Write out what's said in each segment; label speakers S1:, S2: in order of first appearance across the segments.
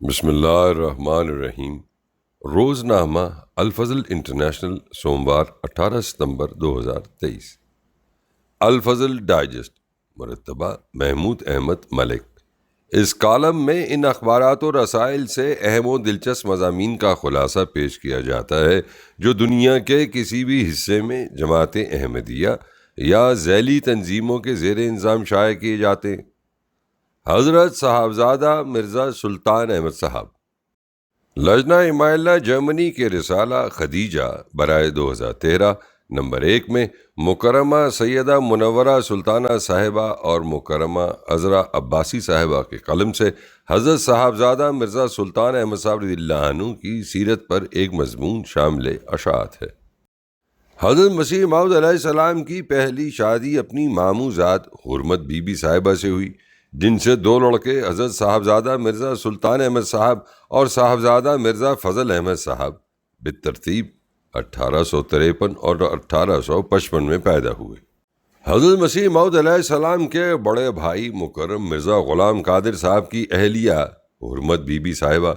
S1: بسم اللہ الرحمن الرحیم۔ روزنامہ الفضل انٹرنیشنل، سوموار 18 ستمبر 2023۔ الفضل ڈائجسٹ، مرتبہ محمود احمد ملک۔ اس کالم میں ان اخبارات و رسائل سے اہم و دلچسپ مضامین کا خلاصہ پیش کیا جاتا ہے جو دنیا کے کسی بھی حصے میں جماعت احمدیہ یا ذیلی تنظیموں کے زیر انظام شائع کیے جاتے ہیں۔ حضرت صاحبزادہ مرزا سلطان احمد صاحب، لجنہ امائلہ جرمنی کے رسالہ خدیجہ برائے 2013 نمبر 1 میں مکرمہ سیدہ منورہ سلطانہ صاحبہ اور مکرمہ عذرا عباسی صاحبہ کے قلم سے حضرت صاحبزادہ مرزا سلطان احمد صاحب رضی اللہ عنہ کی سیرت پر ایک مضمون شامل اشاعت ہے۔ حضرت مسیح موعود علیہ السلام کی پہلی شادی اپنی ماموزاد حرمت بی بی صاحبہ سے ہوئی، جن سے 2 لڑکے حضرت صاحبزادہ مرزا سلطان احمد صاحب اور صاحبزادہ مرزا فضل احمد صاحب بالترتیب 1853 اور 1855 میں پیدا ہوئے۔ حضرت مسیح موعود علیہ السلام کے بڑے بھائی مکرم مرزا غلام قادر صاحب کی اہلیہ حرمت بی بی صاحبہ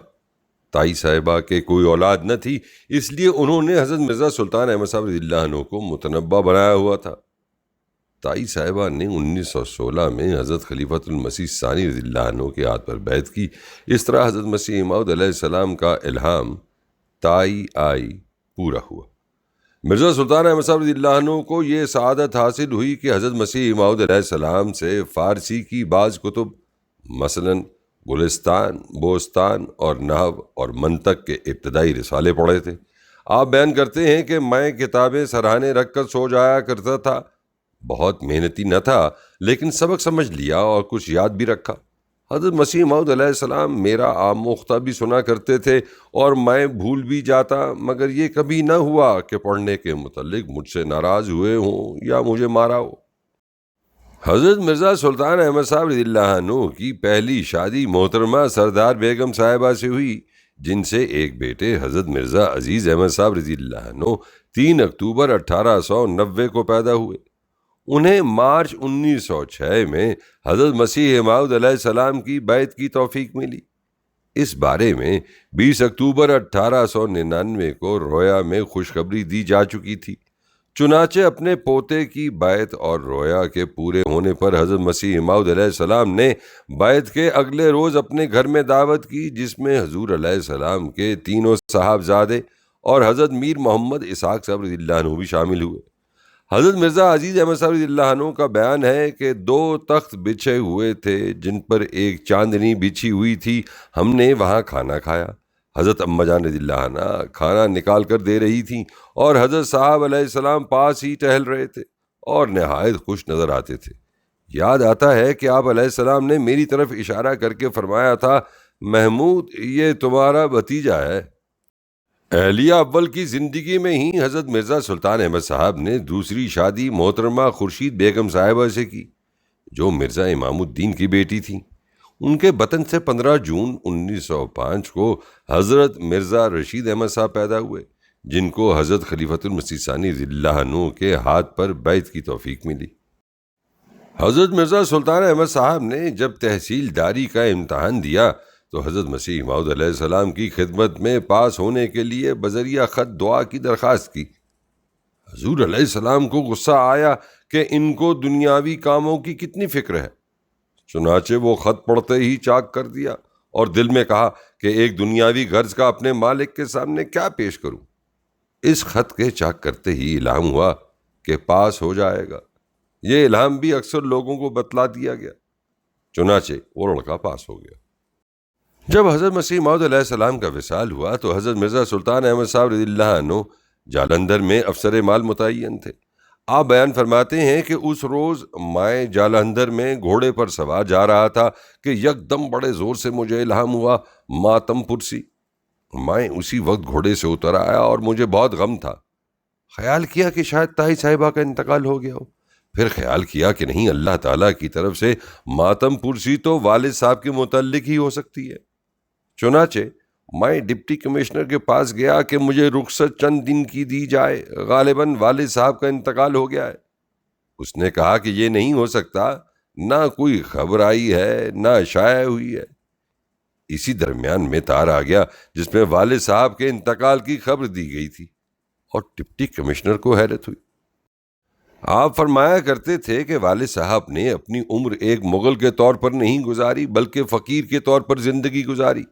S1: تائی صاحبہ کے کوئی اولاد نہ تھی، اس لیے انہوں نے حضرت مرزا سلطان احمد صاحب رضی اللہ عنہ کو متنبع بنایا ہوا تھا۔ تائی صاحبہ نے 1916 میں حضرت خلیفۃ المسیح ثانی رضی اللہ عنہ کے ہاتھ پر بیعت کی۔ اس طرح حضرت مسیح موعود علیہ السلام کا الہام تائی آئی پورا ہوا۔ مرزا سلطان احمد صاحب رضی اللہ عنہ کو یہ سعادت حاصل ہوئی کہ حضرت مسیح موعود علیہ السلام سے فارسی کی بعض کتب مثلاً گلستان، بوستان اور نحو اور منطق کے ابتدائی رسالے پڑھے تھے۔ آپ بیان کرتے ہیں کہ میں کتابیں سرہانے رکھ کر سو جایا کرتا تھا، بہت محنتی نہ تھا لیکن سبق سمجھ لیا اور کچھ یاد بھی رکھا۔ حضرت مسیح موعود علیہ السلام میرا آموختہ بھی سنا کرتے تھے اور میں بھول بھی جاتا، مگر یہ کبھی نہ ہوا کہ پڑھنے کے متعلق مجھ سے ناراض ہوئے ہوں یا مجھے مارا ہو۔ حضرت مرزا سلطان احمد صاحب رضی اللہ عنہ کی پہلی شادی محترمہ سردار بیگم صاحبہ سے ہوئی، جن سے ایک بیٹے حضرت مرزا عزیز احمد صاحب رضی اللہ عنہ 3 اکتوبر 1890 کو پیدا ہوئے۔ انہیں مارچ 1906 میں حضرت مسیح موعود علیہ السلام کی بیعت کی توفیق ملی۔ اس بارے میں 20 اکتوبر 1899 کو رویا میں خوشخبری دی جا چکی تھی۔ چنانچہ اپنے پوتے کی بیعت اور رویا کے پورے ہونے پر حضرت مسیح موعود علیہ السلام نے بیعت کے اگلے روز اپنے گھر میں دعوت کی، جس میں حضور علیہ السلام کے 3 صاحبزادے اور حضرت میر محمد اسحاق صاحب رضی اللہ عنہ بھی شامل ہوئے۔ حضرت مرزا عزیز احمد صاحب رضی اللہ عنہ کا بیان ہے کہ 2 تخت بچھے ہوئے تھے جن پر ایک چاندنی بچھی ہوئی تھی، ہم نے وہاں کھانا کھایا۔ حضرت اماں جان رضی اللہ عنہ کھانا نکال کر دے رہی تھیں اور حضرت صاحب علیہ السلام پاس ہی ٹہل رہے تھے اور نہایت خوش نظر آتے تھے۔ یاد آتا ہے کہ آپ علیہ السلام نے میری طرف اشارہ کر کے فرمایا تھا، محمود یہ تمہارا بھتیجا ہے۔ اہلیہ اول کی زندگی میں ہی حضرت مرزا سلطان احمد صاحب نے دوسری شادی محترمہ خورشید بیگم صاحبہ سے کی، جو مرزا امام الدین کی بیٹی تھیں۔ ان کے بطن سے 15 جون 1905 کو حضرت مرزا رشید احمد صاحب پیدا ہوئے، جن کو حضرت خلیفۃ المسیح ثانی رضی اللہ عنہ کے ہاتھ پر بیعت کی توفیق ملی۔ حضرت مرزا سلطان احمد صاحب نے جب تحصیلداری کا امتحان دیا تو حضرت مسیح موعود علیہ السلام کی خدمت میں پاس ہونے کے لیے بذریعہ خط دعا کی درخواست کی۔ حضور علیہ السلام کو غصہ آیا کہ ان کو دنیاوی کاموں کی کتنی فکر ہے، چنانچہ وہ خط پڑھتے ہی چاک کر دیا اور دل میں کہا کہ ایک دنیاوی غرض کا اپنے مالک کے سامنے کیا پیش کروں۔ اس خط کے چاک کرتے ہی الہام ہوا کہ پاس ہو جائے گا۔ یہ الہام بھی اکثر لوگوں کو بتلا دیا گیا، چنانچہ وہ لڑکا پاس ہو گیا۔ جب حضرت مسیح موعود علیہ السلام کا وصال ہوا تو حضرت مرزا سلطان احمد صاحب رضی اللہ عنہ جالندھر میں افسر مال متعین تھے۔ آپ بیان فرماتے ہیں کہ اس روز میں جالندھر میں گھوڑے پر سوار جا رہا تھا کہ یکدم بڑے زور سے مجھے الہام ہوا، ماتم پرسی۔ میں اسی وقت گھوڑے سے اتر آیا اور مجھے بہت غم تھا۔ خیال کیا کہ شاید تائی صاحبہ کا انتقال ہو گیا ہو، پھر خیال کیا کہ نہیں، اللہ تعالیٰ کی طرف سے ماتم پرسی تو والد صاحب کے متعلق ہی ہو سکتی ہے۔ چنانچہ میں ڈپٹی کمشنر کے پاس گیا کہ مجھے رخصت چند دن کی دی جائے، غالباً والد صاحب کا انتقال ہو گیا ہے۔ اس نے کہا کہ یہ نہیں ہو سکتا، نہ کوئی خبر آئی ہے نہ شائع ہوئی ہے۔ اسی درمیان میں تار آ گیا جس میں والد صاحب کے انتقال کی خبر دی گئی تھی، اور ڈپٹی کمشنر کو حیرت ہوئی۔ آپ فرمایا کرتے تھے کہ والد صاحب نے اپنی عمر ایک مغل کے طور پر نہیں گزاری بلکہ فقیر کے طور پر زندگی گزاری۔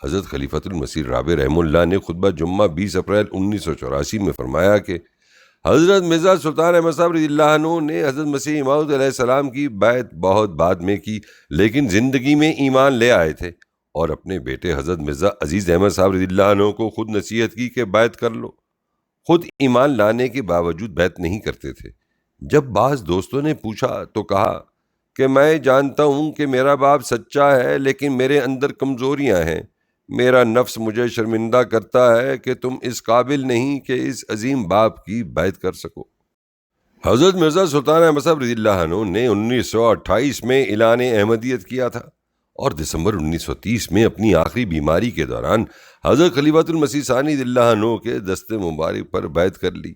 S1: حضرت خلیفۃ المسیح رابع رحمہ اللہ نے خطبہ جمعہ 20 اپریل 1984 میں فرمایا کہ حضرت مرزا سلطان احمد صاحب رضی اللہ عنہ نے حضرت مسیح موعود علیہ السلام کی بیعت بہت بعد میں کی، لیکن زندگی میں ایمان لے آئے تھے، اور اپنے بیٹے حضرت مرزا عزیز احمد صاحب رضی اللہ عنہ کو خود نصیحت کی کہ بیعت کر لو۔ خود ایمان لانے کے باوجود بیعت نہیں کرتے تھے۔ جب بعض دوستوں نے پوچھا تو کہا کہ میں جانتا ہوں کہ میرا باپ سچا ہے، لیکن میرے اندر کمزوریاں ہیں۔ میرا نفس مجھے شرمندہ کرتا ہے کہ تم اس قابل نہیں کہ اس عظیم باپ کی بیعت کر سکو۔ حضرت مرزا سلطان احمد صاحب رضی اللہ عنہ نے 1928 میں اعلان احمدیت کیا تھا، اور دسمبر 1930 میں اپنی آخری بیماری کے دوران حضرت خلیفۃ المسیح ثانی رضی اللہ عنہ کے دست مبارک پر بیعت کر لی،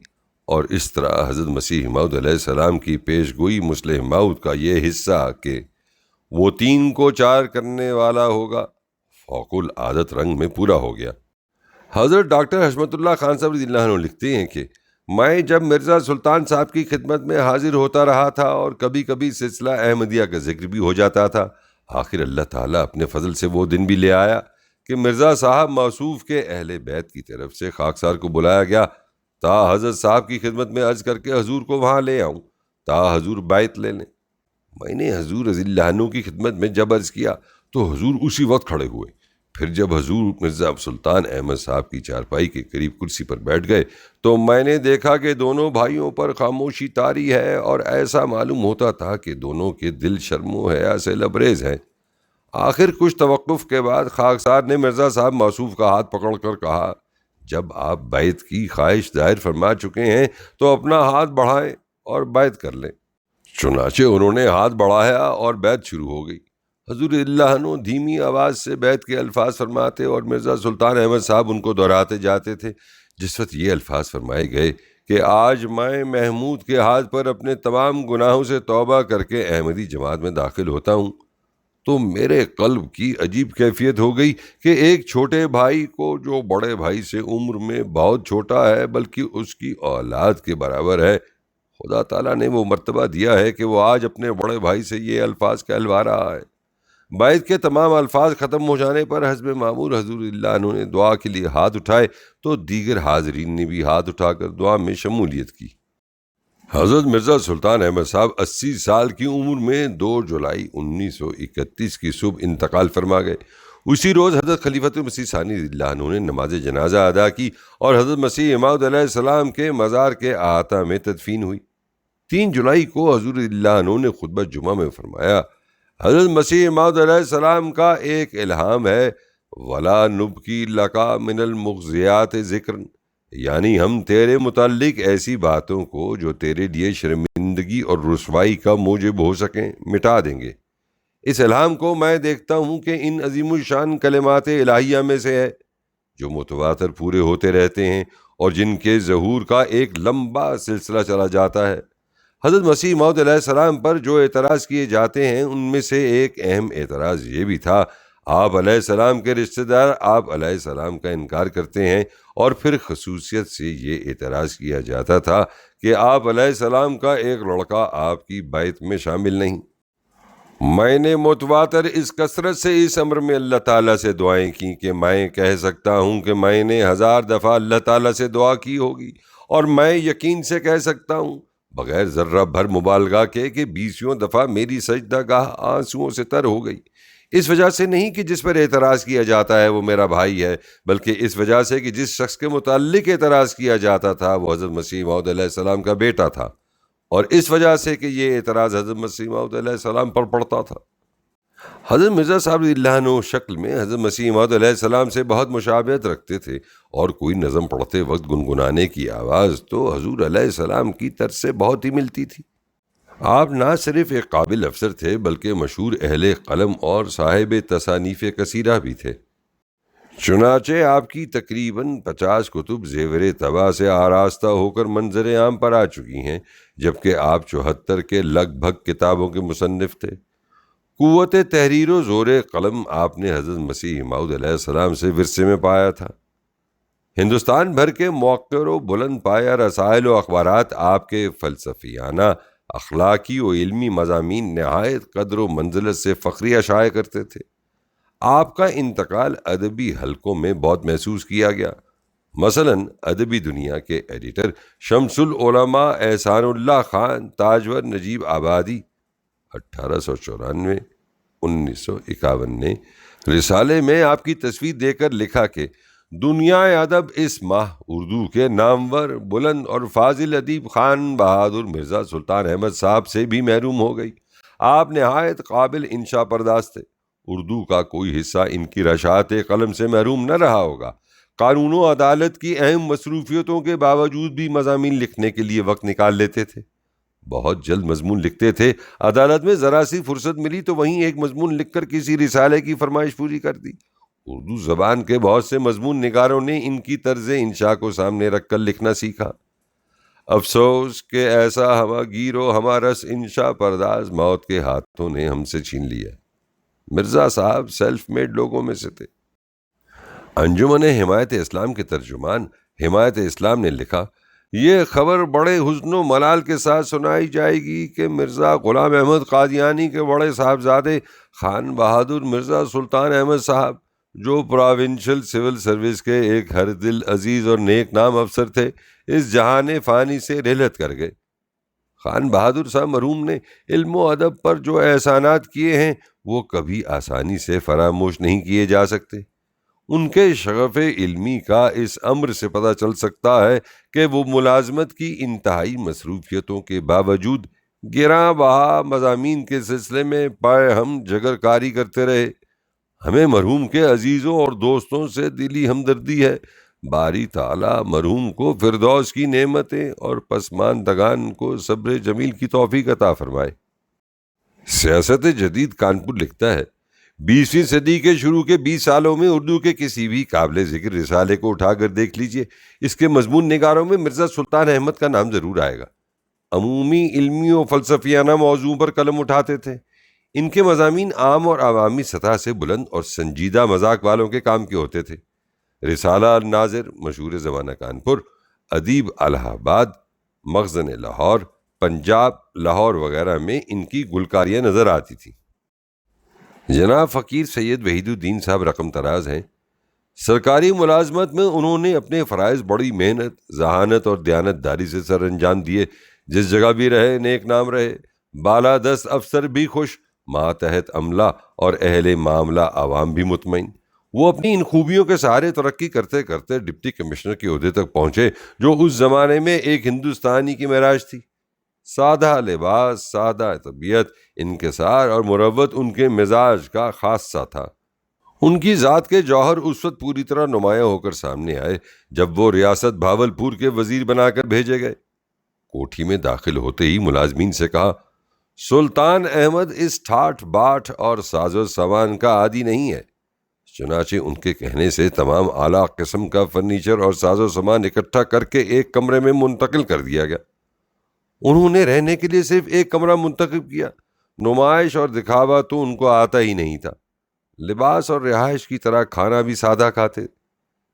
S1: اور اس طرح حضرت مسیح موعود علیہ السلام کی پیش گوئی مصلح موعود کا یہ حصہ کہ وہ 3 کو 4 کرنے والا ہوگا فوق العادت رنگ میں پورا ہو گیا۔ حضرت ڈاکٹر حشمت اللہ خان صاحب رضی اللہ عنہ لکھتے ہیں کہ میں جب مرزا سلطان صاحب کی خدمت میں حاضر ہوتا رہا تھا اور کبھی کبھی سلسلہ احمدیہ کا ذکر بھی ہو جاتا تھا، آخر اللہ تعالیٰ اپنے فضل سے وہ دن بھی لے آیا کہ مرزا صاحب موصوف کے اہل بیت کی طرف سے خاکسار کو بلایا گیا تا حضرت صاحب کی خدمت میں عرض کر کے حضور کو وہاں لے آؤں تا حضور بیعت لے لیں۔ میں نے حضور رضی اللہ عنہ کی خدمت میں جب عرض کیا تو حضور اسی وقت کھڑے ہوئے۔ پھر جب حضور مرزا سلطان احمد صاحب کی چارپائی کے قریب کرسی پر بیٹھ گئے تو میں نے دیکھا کہ دونوں بھائیوں پر خاموشی طاری ہے، اور ایسا معلوم ہوتا تھا کہ دونوں کے دل شرم و حیا سے لبریز ہیں۔ آخر کچھ توقف کے بعد خاکسار نے مرزا صاحب موصوف کا ہاتھ پکڑ کر کہا، جب آپ بیعت کی خواہش ظاہر فرما چکے ہیں تو اپنا ہاتھ بڑھائیں اور بیعت کر لیں۔ چنانچہ انہوں نے ہاتھ بڑھایا اور بیعت شروع ہو گئی۔ حضور اللہ عنہ دھیمی آواز سے بیعت کے الفاظ فرماتے اور مرزا سلطان احمد صاحب ان کو دہراتے جاتے تھے۔ جس وقت یہ الفاظ فرمائے گئے کہ آج میں محمود کے ہاتھ پر اپنے تمام گناہوں سے توبہ کر کے احمدی جماعت میں داخل ہوتا ہوں، تو میرے قلب کی عجیب کیفیت ہو گئی کہ ایک چھوٹے بھائی کو جو بڑے بھائی سے عمر میں بہت چھوٹا ہے بلکہ اس کی اولاد کے برابر ہے، خدا تعالیٰ نے وہ مرتبہ دیا ہے کہ وہ آج اپنے بڑے بھائی سے یہ الفاظ کہلوا رہا ہے۔ بیعت کے تمام الفاظ ختم ہو جانے پر حسب معمول حضور اللہ عنہ نے دعا کے لیے ہاتھ اٹھائے تو دیگر حاضرین نے بھی ہاتھ اٹھا کر دعا میں شمولیت کی۔ حضرت مرزا سلطان احمد صاحب 80 سال کی عمر میں 2 جولائی 1931 کی صبح انتقال فرما گئے۔ اسی روز حضرت خلیفۃ المسیح ثانی رضی اللہ عنہ نے نماز جنازہ ادا کی اور حضرت مسیح موعود علیہ السلام کے مزار کے احاطہ میں تدفین ہوئی۔ 3 جولائی کو حضور رضی اللہ عنہ نے خطبہ جمعہ میں فرمایا، حضرت مسیح موعود علیہ السلام کا ایک الہام ہے، وَلَا نُبْقِي لَكَ مِنَ الْمُخْزِيَاتِ ذِكْرًا، یعنی ہم تیرے متعلق ایسی باتوں کو جو تیرے لیے شرمندگی اور رسوائی کا موجب ہو سکیں مٹا دیں گے۔ اس الہام کو میں دیکھتا ہوں کہ ان عظیم الشان کلمات الہیہ میں سے ہے جو متواتر پورے ہوتے رہتے ہیں اور جن کے ظہور کا ایک لمبا سلسلہ چلا جاتا ہے۔ حضرت مسیح موعود علیہ السلام پر جو اعتراض کیے جاتے ہیں ان میں سے ایک اہم اعتراض یہ بھی تھا، آپ علیہ السلام کے رشتہ دار آپ علیہ السلام کا انکار کرتے ہیں، اور پھر خصوصیت سے یہ اعتراض کیا جاتا تھا کہ آپ علیہ السلام کا ایک لڑکا آپ کی بیعت میں شامل نہیں۔ میں نے متواتر اس کثرت سے اس امر میں اللہ تعالیٰ سے دعائیں کی کہ میں کہہ سکتا ہوں کہ میں نے 1000 دفعہ اللہ تعالیٰ سے دعا کی ہوگی، اور میں یقین سے کہہ سکتا ہوں بغیر ذرہ بھر مبالغہ کے کہ 20ویں دفعہ میری سجدہ گاہ آنسوؤں سے تر ہو گئی۔ اس وجہ سے نہیں کہ جس پر اعتراض کیا جاتا ہے وہ میرا بھائی ہے، بلکہ اس وجہ سے کہ جس شخص کے متعلق اعتراض کیا جاتا تھا وہ حضرت مسیح موعود علیہ السلام کا بیٹا تھا، اور اس وجہ سے کہ یہ اعتراض حضرت مسیح موعود علیہ السلام پر پڑتا تھا۔ حضرت مرزا صاحب رضی اللہ عنہ شکل میں حضرت مسیح موعود علیہ السلام سے بہت مشابہت رکھتے تھے، اور کوئی نظم پڑھتے وقت گنگنانے کی آواز تو حضور علیہ السلام کی طرز سے بہت ہی ملتی تھی۔ آپ نہ صرف ایک قابل افسر تھے بلکہ مشہور اہل قلم اور صاحب تصانیف کثیرہ بھی تھے۔ چنانچہ آپ کی تقریباً 50 کتب زیور طبع سے آراستہ ہو کر منظر عام پر آ چکی ہیں، جبکہ آپ 74 کے لگ بھگ کتابوں کے مصنف تھے۔ قوت تحریر و زور قلم آپ نے حضرت مسیح موعود علیہ السلام سے ورثے میں پایا تھا۔ ہندوستان بھر کے موقر و بلند پایہ رسائل و اخبارات آپ کے فلسفیانہ، اخلاقی و علمی مضامین نہایت قدر و منزلت سے فخریہ شائع کرتے تھے۔ آپ کا انتقال ادبی حلقوں میں بہت محسوس کیا گیا۔ مثلاً ادبی دنیا کے ایڈیٹر شمس العلماء احسان اللہ خان تاجور نجیب آبادی 1894 1951 نے رسالے میں آپ کی تصویر دے کر لکھا کہ دنیا ادب اس ماہ اردو کے نامور بلند اور فاضل ادیب خان بہادر مرزا سلطان احمد صاحب سے بھی محروم ہو گئی۔ آپ نہایت قابل انشا پرداز تھے۔ اردو کا کوئی حصہ ان کی رشاعت قلم سے محروم نہ رہا ہوگا۔ قانون و عدالت کی اہم مصروفیتوں کے باوجود بھی مضامین لکھنے کے لیے وقت نکال لیتے تھے۔ بہت جلد مضمون لکھتے تھے۔ عدالت میں ذرا سی فرصت ملی تو وہیں ایک مضمون لکھ کر کسی رسالے کی فرمائش پوری کر دی۔ اردو زبان کے بہت سے مضمون نگاروں نے ان کی طرز انشاء کو سامنے رکھ کر لکھنا سیکھا۔ افسوس کہ ایسا ہمہ گیر و ہمہ رس انشاء پرداز موت کے ہاتھوں نے ہم سے چھین لیا۔ مرزا صاحب سیلف میڈ لوگوں میں سے تھے۔ انجمن حمایت اسلام کے ترجمان حمایت اسلام نے لکھا، یہ خبر بڑے حزن و ملال کے ساتھ سنائی جائے گی کہ مرزا غلام احمد قادیانی کے بڑے صاحبزادے خان بہادر مرزا سلطان احمد صاحب، جو پراونشل سول سروس کے ایک ہر دل عزیز اور نیک نام افسر تھے، اس جہان فانی سے رحلت کر گئے۔ خان بہادر صاحب مرحوم نے علم و ادب پر جو احسانات کیے ہیں وہ کبھی آسانی سے فراموش نہیں کیے جا سکتے۔ ان کے شغف علمی کا اس امر سے پتہ چل سکتا ہے کہ وہ ملازمت کی انتہائی مصروفیتوں کے باوجود گراں بہا مضامین کے سلسلے میں پائے ہم جگر کاری کرتے رہے۔ ہمیں مرحوم کے عزیزوں اور دوستوں سے دلی ہمدردی ہے۔ باری تعالیٰ مرحوم کو فردوس کی نعمتیں اور پسماندگان کو صبر جمیل کی توفیق عطا فرمائے۔ سیاست جدید کانپور لکھتا ہے، 20ویں صدی کے شروع کے 20 سالوں میں اردو کے کسی بھی قابل ذکر رسالے کو اٹھا کر دیکھ لیجئے، اس کے مضمون نگاروں میں مرزا سلطان احمد کا نام ضرور آئے گا۔ عمومی علمی و فلسفیانہ موضوع پر قلم اٹھاتے تھے۔ ان کے مضامین عام اور عوامی سطح سے بلند اور سنجیدہ مذاق والوں کے کام کے ہوتے تھے۔ رسالہ الناظر مشہور زمانہ کانپور، ادیب الہ آباد، مخزن لاہور، پنجاب لاہور وغیرہ میں ان کی گلکاریاں نظر آتی تھیں۔ جناب فقیر سید وحید الدین صاحب رقم طراز ہیں۔ سرکاری ملازمت میں انہوں نے اپنے فرائض بڑی محنت، ذہانت اور دیانت داری سے سر انجام دیے۔ جس جگہ بھی رہے نیک نام رہے۔ بالادست افسر بھی خوش، ماتحت عملہ اور اہل معاملہ عوام بھی مطمئن۔ وہ اپنی ان خوبیوں کے سہارے ترقی کرتے کرتے ڈپٹی کمشنر کے عہدے تک پہنچے، جو اس زمانے میں ایک ہندوستانی کی معراج تھی۔ سادہ لباس، سادہ طبیعت، انکسار اور مروت ان کے مزاج کا خاصہ تھا۔ ان کی ذات کے جوہر اس وقت پوری طرح نمایاں ہو کر سامنے آئے جب وہ ریاست بھاولپور کے وزیر بنا کر بھیجے گئے۔ کوٹھی میں داخل ہوتے ہی ملازمین سے کہا، سلطان احمد اس ٹھاٹ باٹ اور ساز و سامان کا عادی نہیں ہے۔ چنانچہ ان کے کہنے سے تمام اعلیٰ قسم کا فرنیچر اور ساز و سامان اکٹھا کر کے ایک کمرے میں منتقل کر دیا گیا۔ انہوں نے رہنے کے لیے صرف ایک کمرہ منتخب کیا۔ نمائش اور دکھاوا تو ان کو آتا ہی نہیں تھا۔ لباس اور رہائش کی طرح کھانا بھی سادہ کھاتے۔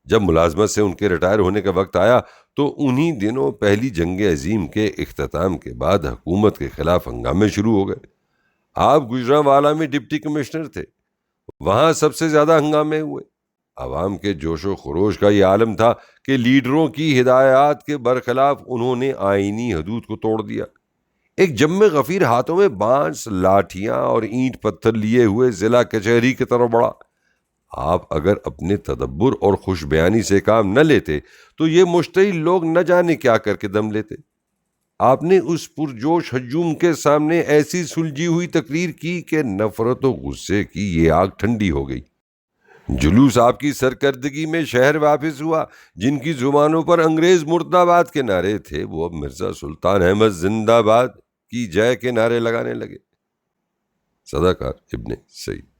S1: جب ملازمت سے ان کے ریٹائر ہونے کا وقت آیا تو انہی دنوں پہلی جنگ عظیم کے اختتام کے بعد حکومت کے خلاف ہنگامے شروع ہو گئے۔ آپ گجرانوالہ میں ڈپٹی کمشنر تھے، وہاں سب سے زیادہ ہنگامے ہوئے۔ عوام کے جوش و خروش کا یہ عالم تھا کہ لیڈروں کی ہدایات کے برخلاف انہوں نے آئینی حدود کو توڑ دیا۔ ایک جم غفیر ہاتھوں میں بانس، لاٹھیاں اور اینٹ پتھر لیے ہوئے ضلع کچہری کی طرف بڑھا۔ آپ اگر اپنے تدبر اور خوش بیانی سے کام نہ لیتے تو یہ مشتعل لوگ نہ جانے کیا کر کے دم لیتے۔ آپ نے اس پرجوش ہجوم کے سامنے ایسی سلجھی ہوئی تقریر کی کہ نفرت و غصے کی یہ آگ ٹھنڈی ہو گئی۔ جلوس آپ کی سرکردگی میں شہر واپس ہوا۔ جن کی زبانوں پر انگریز مرد آباد کے نعرے تھے وہ اب مرزا سلطان احمد زندہ باد کی جے کے نعرے لگانے لگے۔ صداقت ابن سعید۔